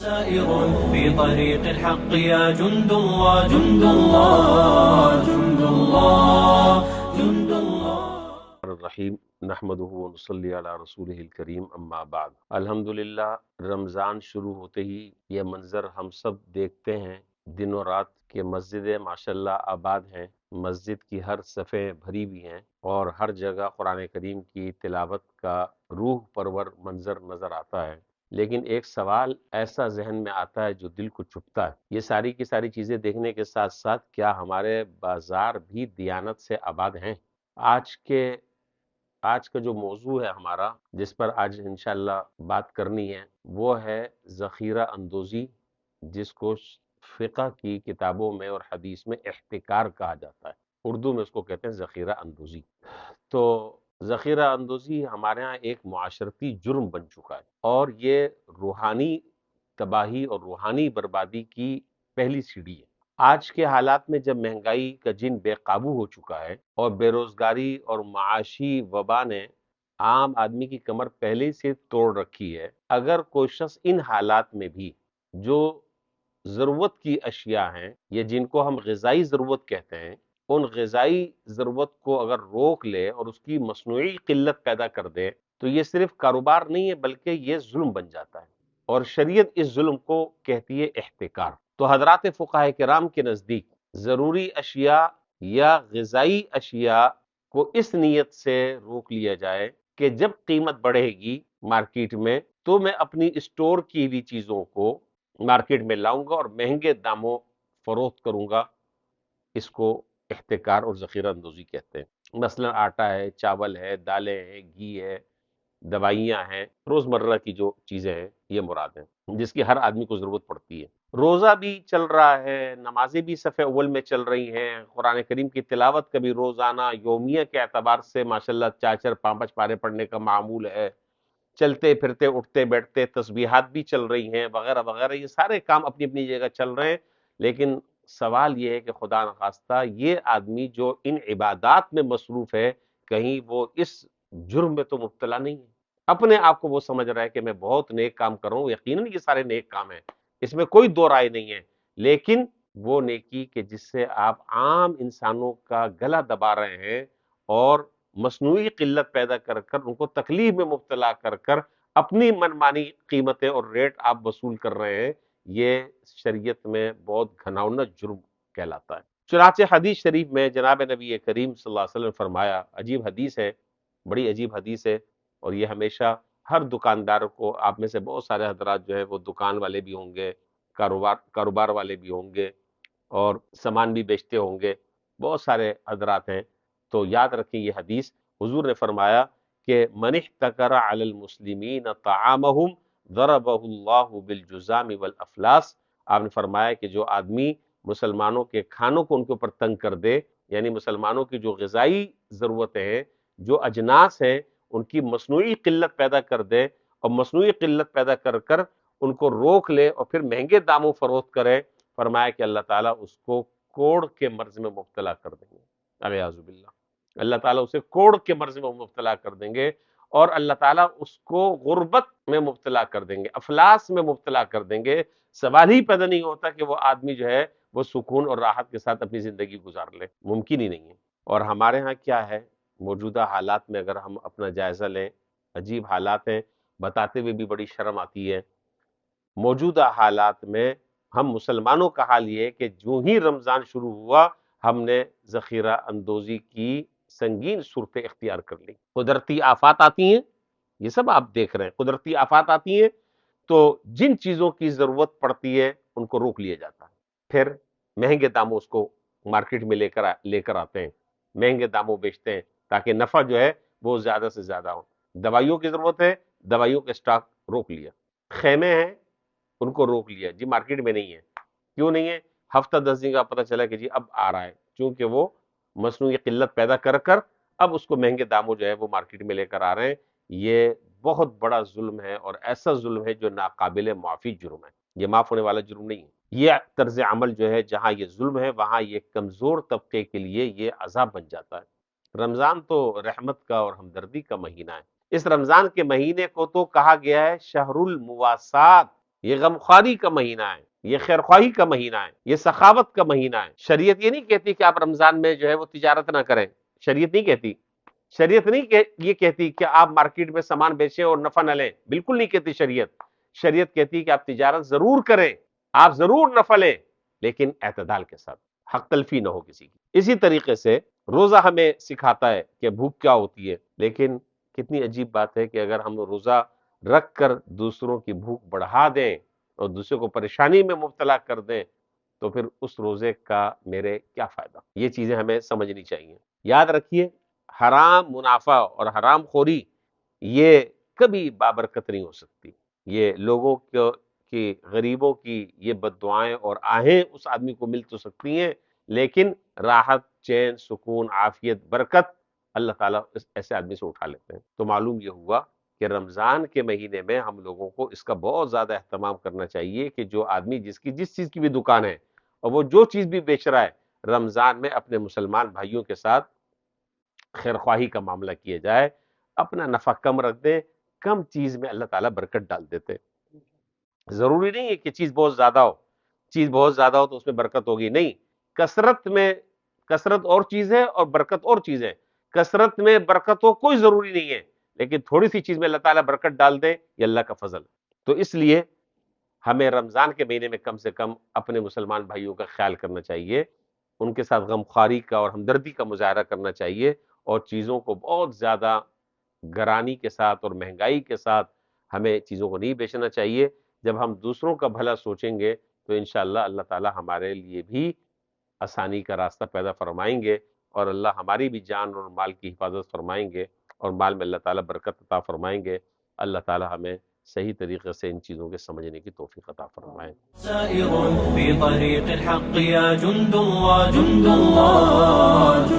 سائر في طريق الحق يا جند الله جند الله جند الله جند الله الرحیم نحمدہ ونصلی علی رسولہ الکریم اما بعد۔ الحمدللہ رمضان شروع ہوتے ہی یہ منظر ہم سب دیکھتے ہیں دن و رات کہ مسجدیں ماشاءاللہ آباد ہیں، مسجد کی ہر صفیں بھری ہوئی ہیں اور ہر جگہ قرآن کریم کی تلاوت کا روح پرور منظر نظر آتا ہے۔ لیکن ایک سوال ایسا ذہن میں آتا ہے جو دل کو چبھتا ہے، یہ ساری کی ساری چیزیں دیکھنے کے ساتھ ساتھ کیا ہمارے بازار بھی دیانت سے آباد ہیں؟ آج کا جو موضوع ہے ہمارا، جس پر آج انشاءاللہ بات کرنی ہے، وہ ہے ذخیرہ اندوزی، جس کو فقہ کی کتابوں میں اور حدیث میں احتکار کہا جاتا ہے۔ اردو میں اس کو کہتے ہیں ذخیرہ اندوزی۔ تو ذخیرہ اندوزی ہمارے ہاں ایک معاشرتی جرم بن چکا ہے اور یہ روحانی تباہی اور روحانی بربادی کی پہلی سیڑھی ہے۔ آج کے حالات میں جب مہنگائی کا جن بے قابو ہو چکا ہے اور بے روزگاری اور معاشی وبا نے عام آدمی کی کمر پہلے سے توڑ رکھی ہے، اگر کوئی شخص ان حالات میں بھی جو ضرورت کی اشیاء ہیں یا جن کو ہم غذائی ضرورت کہتے ہیں، ان غذائی ضرورت کو اگر روک لے اور اس کی مصنوعی قلت پیدا کر دے تو یہ صرف کاروبار نہیں ہے بلکہ یہ ظلم بن جاتا ہے، اور شریعت اس ظلم کو کہتی ہے احتکار۔ تو حضرات فقہاء کرام کے نزدیک ضروری اشیاء یا غذائی اشیاء کو اس نیت سے روک لیا جائے کہ جب قیمت بڑھے گی مارکیٹ میں تو میں اپنی اسٹور کی ہوئی چیزوں کو مارکیٹ میں لاؤں گا اور مہنگے داموں فروخت کروں گا۔ اس کو احتکار اور ذخیرہ اندوزی کہتے ہیں۔ مثلا آٹا ہے، چاول ہے، دالیں ہیں، گھی ہے، دوائیاں ہیں، روزمرہ کی جو چیزیں ہیں یہ مراد ہیں جس کی ہر آدمی کو ضرورت پڑتی ہے۔ روزہ بھی چل رہا ہے، نمازیں بھی صف اول میں چل رہی ہیں، قرآن کریم کی تلاوت کا بھی روزانہ یومیہ کے اعتبار سے ماشاءاللہ 4 5 پارے پڑھنے کا معمول ہے، چلتے پھرتے اٹھتے بیٹھتے تسبیحات بھی چل رہی ہیں وغیرہ وغیرہ، یہ سارے کام اپنی اپنی جگہ چل رہے ہیں۔ لیکن سوال یہ ہے کہ خدا نخواستہ یہ آدمی جو ان عبادات میں مصروف ہے کہیں وہ اس جرم میں تو مبتلا نہیں ہے؟ اپنے آپ کو وہ سمجھ رہا ہے کہ میں بہت نیک کام کر رہا ہوں، یقیناً یہ سارے نیک کام ہیں، اس میں کوئی دو رائے نہیں ہے، لیکن وہ نیکی کہ جس سے آپ عام انسانوں کا گلا دبا رہے ہیں اور مصنوعی قلت پیدا کر کر ان کو تکلیف میں مبتلا کر کر اپنی منمانی قیمتیں اور ریٹ آپ وصول کر رہے ہیں، یہ شریعت میں بہت گھناؤنا جرم کہلاتا ہے۔ چنانچہ حدیث شریف میں جناب نبی کریم صلی اللہ علیہ وسلم نے فرمایا، عجیب حدیث ہے، بڑی عجیب حدیث ہے، اور یہ ہمیشہ ہر دکاندار کو، آپ میں سے بہت سارے حضرات جو ہے وہ دکان والے بھی ہوں گے، کاروبار والے بھی ہوں گے اور سامان بھی بیچتے ہوں گے، بہت سارے حضرات ہیں، تو یاد رکھیں یہ حدیث۔ حضور نے فرمایا کہ من احتکر علی المسلمین طعامہم ضربہ اللہ بالجزام والافلاس۔ آپ نے فرمایا کہ جو آدمی مسلمانوں کے کھانوں کو ان کے اوپر تنگ کر دے، یعنی مسلمانوں کی جو غذائی ضرورتیں ہیں، جو اجناس ہیں، ان کی مصنوعی قلت پیدا کر دے اور مصنوعی قلت پیدا کر کر ان کو روک لے اور پھر مہنگے داموں فروخت کرے، فرمایا کہ اللہ تعالیٰ اس کو کوڑ کے مرض میں مبتلا کر دیں گے، الیاذ باللہ۔ اللہ تعالیٰ اسے کوڑ کے مرض میں مبتلا کر دیں گے اور اللہ تعالیٰ اس کو غربت میں مبتلا کر دیں گے، افلاس میں مبتلا کر دیں گے۔ سوال ہی پیدا نہیں ہوتا کہ وہ آدمی جو ہے وہ سکون اور راحت کے ساتھ اپنی زندگی گزار لے، ممکن ہی نہیں ہے۔ اور ہمارے ہاں کیا ہے، موجودہ حالات میں اگر ہم اپنا جائزہ لیں، عجیب حالات ہیں، بتاتے ہوئے بھی بڑی شرم آتی ہے۔ موجودہ حالات میں ہم مسلمانوں کا حال یہ ہے کہ جو ہی رمضان شروع ہوا ہم نے ذخیرہ اندوزی کی سنگین صورتیں اختیار کر لی۔ قدرتی آفات آتی ہیں، یہ سب آپ دیکھ رہے ہیں، قدرتی آفات آتی ہیں تو جن چیزوں کی ضرورت پڑتی ہے ان کو روک لیا جاتا ہے، پھر مہنگے داموں اس کو مارکیٹ میں لے کر آتے ہیں، مہنگے داموں بیچتے ہیں تاکہ نفع جو ہے وہ زیادہ سے زیادہ ہو۔ دوائیوں کی ضرورت ہے، دوائیوں کے سٹاک روک لیا۔ خیمے ہیں، ان کو روک لیا، جی مارکیٹ میں نہیں ہے۔ کیوں نہیں ہے؟ ہفتہ 10 دن کا پتہ چلا کہ جی اب آ رہا ہے، چونکہ وہ مصنوعی قلت پیدا کر کر اب اس کو مہنگے داموں جو ہے وہ مارکیٹ میں لے کر آ رہے ہیں۔ یہ بہت بڑا ظلم ہے اور ایسا ظلم ہے جو ناقابل معافی جرم ہے، یہ معاف ہونے والا جرم نہیں ہے۔ یہ طرز عمل جو ہے جہاں یہ ظلم ہے وہاں یہ کمزور طبقے کے لیے یہ عذاب بن جاتا ہے۔ رمضان تو رحمت کا اور ہمدردی کا مہینہ ہے، اس رمضان کے مہینے کو تو کہا گیا ہے شہر المواسات، یہ غمخواری کا مہینہ ہے، یہ خیرخواہی کا مہینہ ہے، یہ سخاوت کا مہینہ ہے۔ شریعت یہ نہیں کہتی کہ آپ رمضان میں جو ہے وہ تجارت نہ کریں، شریعت نہیں کہتی، شریعت نہیں یہ کہتی کہ آپ مارکیٹ میں سامان بیچیں اور نفع نہ لیں، بالکل نہیں کہتی شریعت۔ شریعت کہتی کہ آپ تجارت ضرور کریں، آپ ضرور نفع لیں، لیکن اعتدال کے ساتھ، حق تلفی نہ ہو کسی کی۔ اسی طریقے سے روزہ ہمیں سکھاتا ہے کہ بھوک کیا ہوتی ہے، لیکن کتنی عجیب بات ہے کہ اگر ہم روزہ رکھ کر دوسروں کی بھوک بڑھا دیں اور دوسروں کو پریشانی میں مبتلا کر دیں تو پھر اس روزے کا میرے کیا فائدہ؟ یہ چیزیں ہمیں سمجھنی چاہیے۔ یاد رکھیے، حرام منافع اور حرام خوری یہ کبھی بابرکت نہیں ہو سکتی۔ یہ لوگوں کی، غریبوں کی یہ بد دعائیں اور آہیں اس آدمی کو مل تو سکتی ہیں، لیکن راحت، چین، سکون، عافیت، برکت اللہ تعالیٰ ایسے آدمی سے اٹھا لیتے ہیں۔ تو معلوم یہ ہوا کہ رمضان کے مہینے میں ہم لوگوں کو اس کا بہت زیادہ اہتمام کرنا چاہیے کہ جو آدمی جس چیز کی بھی دکان ہے اور وہ جو چیز بھی بیچ رہا ہے، رمضان میں اپنے مسلمان بھائیوں کے ساتھ خیرخواہی کا معاملہ کیا جائے، اپنا نفع کم رکھ دیں، کم چیز میں اللہ تعالیٰ برکت ڈال دیتے۔ ضروری نہیں ہے کہ چیز بہت زیادہ ہو، چیز بہت زیادہ ہو تو اس میں برکت ہوگی، نہیں، کثرت اور چیز ہے اور برکت اور چیز ہے۔ کثرت میں برکت ہو کوئی ضروری نہیں ہے، لیکن تھوڑی سی چیز میں اللہ تعالیٰ برکت ڈال دے، یہ اللہ کا فضل ہے۔ تو اس لیے ہمیں رمضان کے مہینے میں کم سے کم اپنے مسلمان بھائیوں کا خیال کرنا چاہیے، ان کے ساتھ غمخواری کا اور ہمدردی کا مظاہرہ کرنا چاہیے، اور چیزوں کو بہت زیادہ گرانی کے ساتھ اور مہنگائی کے ساتھ ہمیں چیزوں کو نہیں بیچنا چاہیے۔ جب ہم دوسروں کا بھلا سوچیں گے تو انشاءاللہ اللہ تعالیٰ ہمارے لیے بھی آسانی کا راستہ پیدا فرمائیں گے، اور اللہ ہماری بھی جان اور مال کی حفاظت فرمائیں گے، اور مال میں اللہ تعالیٰ برکت عطا فرمائیں گے۔ اللہ تعالیٰ ہمیں صحیح طریقے سے ان چیزوں کے سمجھنے کی توفیق عطا فرمائے۔ سائر في طريق الحق يا جند الله، جند الله،